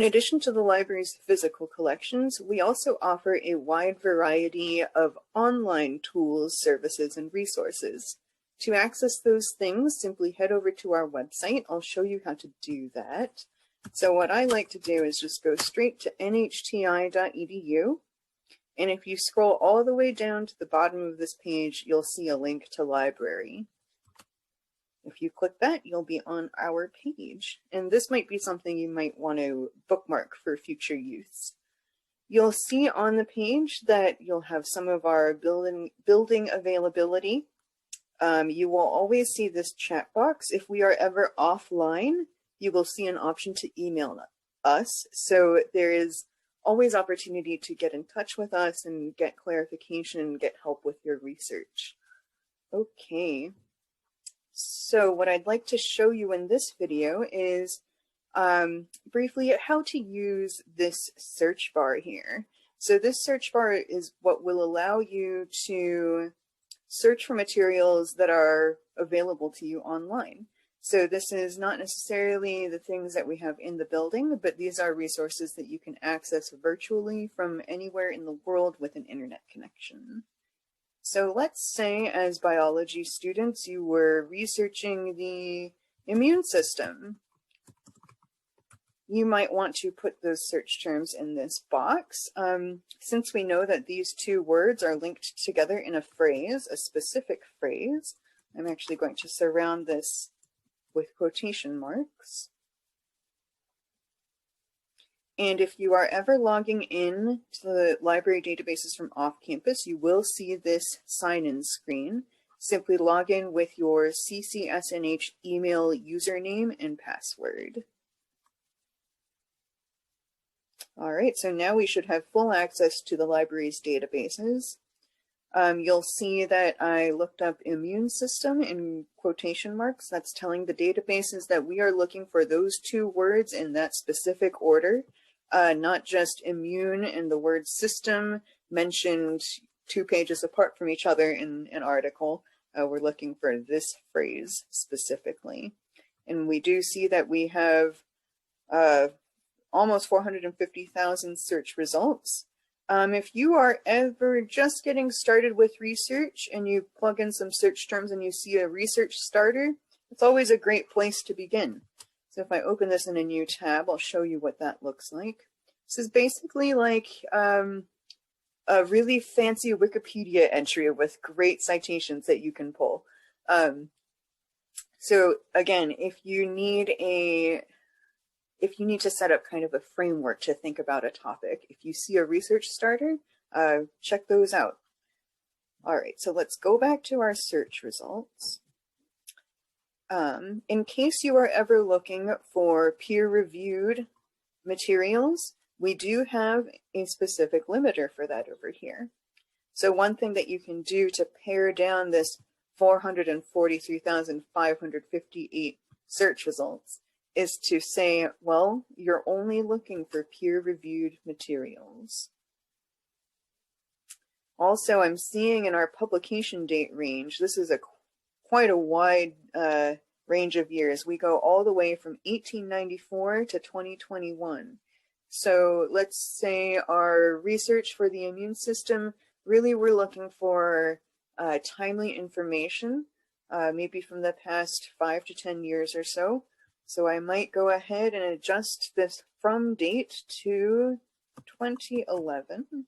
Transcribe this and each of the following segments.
In addition to the library's physical collections, we also offer a wide variety of online tools, services, and resources. To access those things, simply head over to our website. I'll show you how to do that. So what I like to do is just go straight to nhti.edu. And if you scroll all the way down to the bottom of this page, you'll see a link to library. If you click that, you'll be on our page. And this might be something you might want to bookmark for future use. You'll see on the page that you'll have some of our building availability. You will always see this chat box. If we are ever offline, you will see an option to email us. So there is always opportunity to get in touch with us and get clarification and get help with your research. Okay. So what I'd like to show you in this video is briefly how to use this search bar here. So this search bar is what will allow you to search for materials that are available to you online. So this is not necessarily the things that we have in the building, but these are resources that you can access virtually from anywhere in the world with an internet connection. So let's say as biology students, you were researching the immune system. You might want to put those search terms in this box. Since we know that these two words are linked together in a phrase, a specific phrase, I'm actually going to surround this with quotation marks. And if you are ever logging in to the library databases from off campus, you will see this sign-in screen. Simply log in with your CCSNH email username and password. All right, so now we should have full access to the library's databases. You'll see that I looked up immune system in quotation marks. That's telling the databases that we are looking for those two words in that specific order. Not just immune and the word system mentioned 2 pages apart from each other in an article. We're looking for this phrase specifically. And we do see that we have almost 450,000 search results. If you are ever just getting started with research and you plug in some search terms and you see a research starter, it's always a great place to begin. So if I open this in a new tab, I'll show you what that looks like. This is basically like a really fancy Wikipedia entry with great citations that you can pull. So again, if you need to set up kind of a framework to think about a topic, if you see a research starter, check those out. All right, so let's go back to our search results. In case you are ever looking for peer-reviewed materials, we do have a specific limiter for that over here. So one thing that you can do to pare down this 443,558 search results is to say, well, you're only looking for peer-reviewed materials. Also, I'm seeing in our publication date range, this is quite a wide range of years. We go all the way from 1894 to 2021. So let's say our research for the immune system, really we're looking for timely information, maybe from the past 5 to 10 years or so. So I might go ahead and adjust this from date to 2011.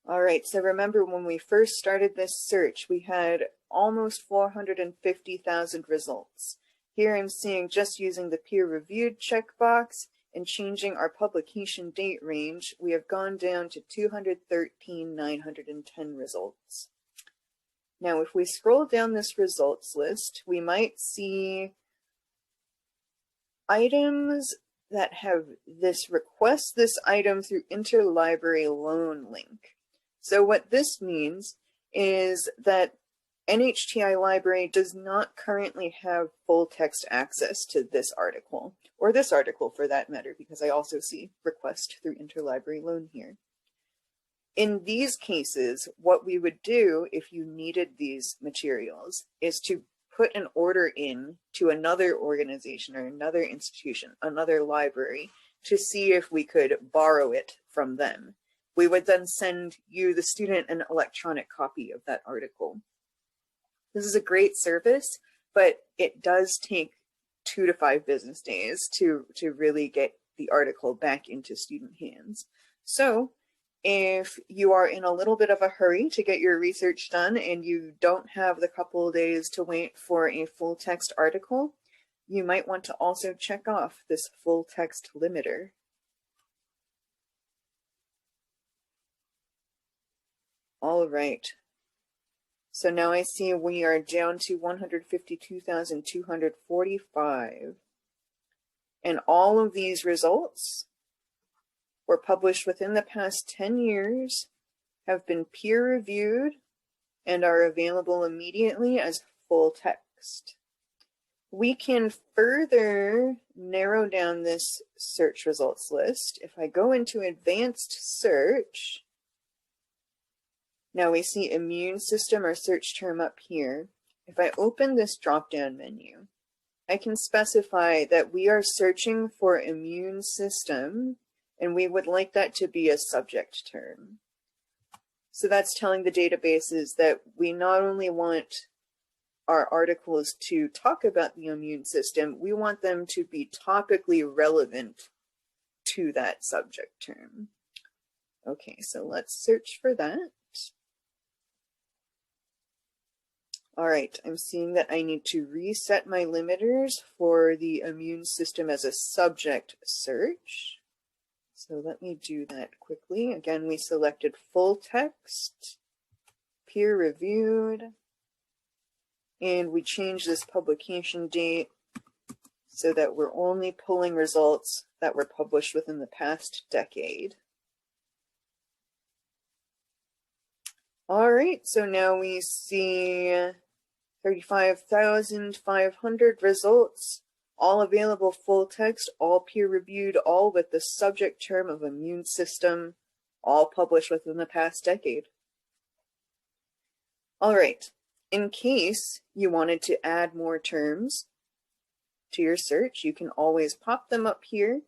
All right, so remember when we first started this search, we had almost 450,000 results. Here I'm seeing just using the peer-reviewed checkbox and changing our publication date range, we have gone down to 213,910 results. Now, if we scroll down this results list, we might see items that have this request this item through interlibrary loan link. So what this means is that NHTI Library does not currently have full text access to this article, or this article for that matter, because I also see request through interlibrary loan here. In these cases, what we would do if you needed these materials is to put an order in to another organization or another institution, another library, to see if we could borrow it from them. We would then send you, the student, an electronic copy of that article. This is a great service, but it does take 2 to 5 business days to really get the article back into student hands. So if you are in a little bit of a hurry to get your research done and you don't have the couple of days to wait for a full text article, you might want to also check off this full text limiter. All right. So now I see we are down to 152,245. And all of these results were published within the past 10 years, have been peer-reviewed, and are available immediately as full text. We can further narrow down this search results list. If I go into advanced search, now we see immune system or search term up here. If I open this drop-down menu, I can specify that we are searching for immune system, and we would like that to be a subject term. So that's telling the databases that we not only want our articles to talk about the immune system, we want them to be topically relevant to that subject term. Okay, so let's search for that. All right, I'm seeing that I need to reset my limiters for the immune system as a subject search. So let me do that quickly. Again, we selected full text, peer reviewed, and we changed this publication date so that we're only pulling results that were published within the past decade. All right, so now we see 35,500 results, all available full text, all peer-reviewed, all with the subject term of immune system, all published within the past decade. All right, in case you wanted to add more terms to your search, you can always pop them up here.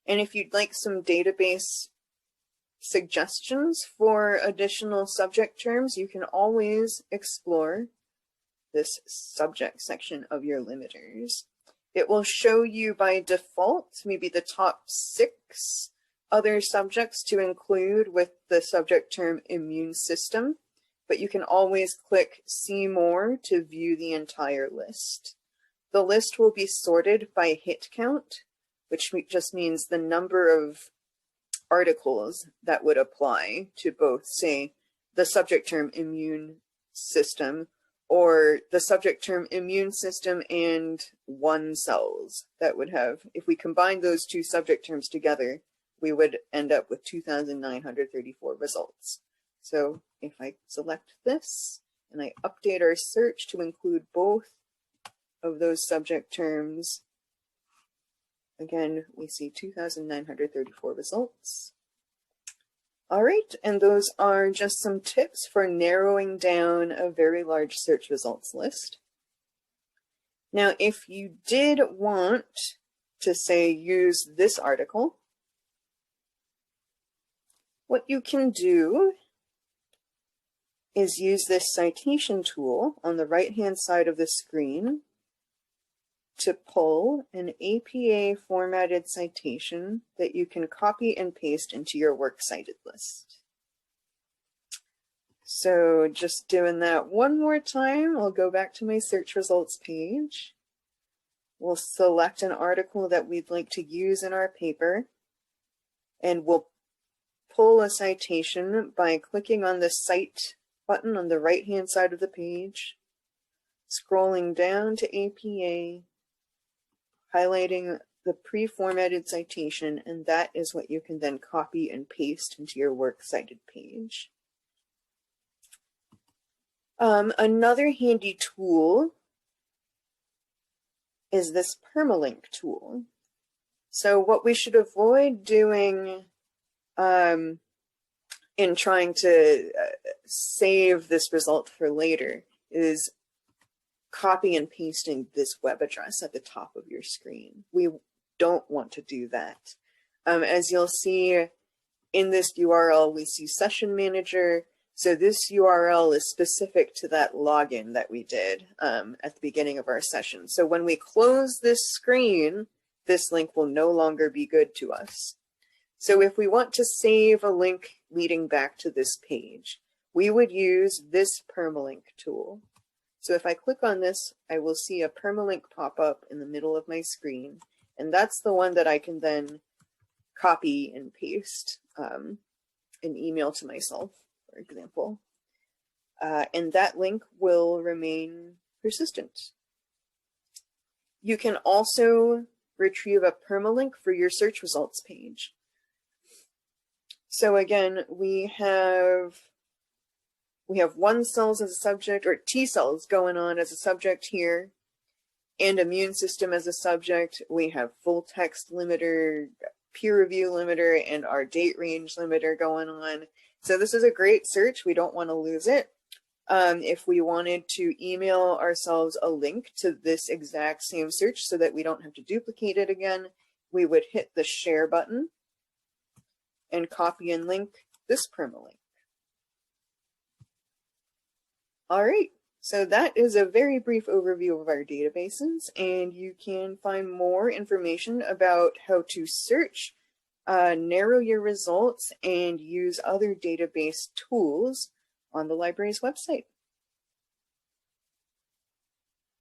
And if you'd like some database suggestions for additional subject terms, you can always explore this subject section of your limiters. It will show you by default maybe the top 6 other subjects to include with the subject term immune system, but you can always click See More to view the entire list. The list will be sorted by hit count, which just means the number of articles that would apply to both, say, the subject term immune system or the subject term immune system and 1 cells. That would have, if we combine those 2 subject terms together, we would end up with 2,934 results. So if I select this and I update our search to include both of those subject terms, again, we see 2,934 results. All right, and those are just some tips for narrowing down a very large search results list. Now, if you did want to, say, use this article, what you can do is use this citation tool on the right-hand side of the screen to pull an APA formatted citation that you can copy and paste into your works cited list. So just doing that one more time, I'll go back to my search results page. We'll select an article that we'd like to use in our paper, and we'll pull a citation by clicking on the Cite button on the right-hand side of the page, scrolling down to APA, highlighting the pre-formatted citation, and that is what you can then copy and paste into your works cited page. Another handy tool is this Permalink tool. So what we should avoid doing in trying to save this result for later is copy and pasting this web address at the top of your screen. We don't want to do that. As you'll see in this URL, we see Session Manager. So this URL is specific to that login that we did at the beginning of our session. So when we close this screen, this link will no longer be good to us. So if we want to save a link leading back to this page, we would use this Permalink tool. So if I click on this, I will see a permalink pop up in the middle of my screen. And that's the one that I can then copy and paste and email to myself, for example. And that link will remain persistent. You can also retrieve a permalink for your search results page. So again, we have one cells as a subject, or T cells going on as a subject here, and immune system as a subject. We have full text limiter, peer review limiter, and our date range limiter going on. So this is a great search. We don't want to lose it. If we wanted to email ourselves a link to this exact same search so that we don't have to duplicate it again, we would hit the share button and copy and link this permalink. All right, so that is a very brief overview of our databases, and you can find more information about how to search, narrow your results, and use other database tools on the library's website.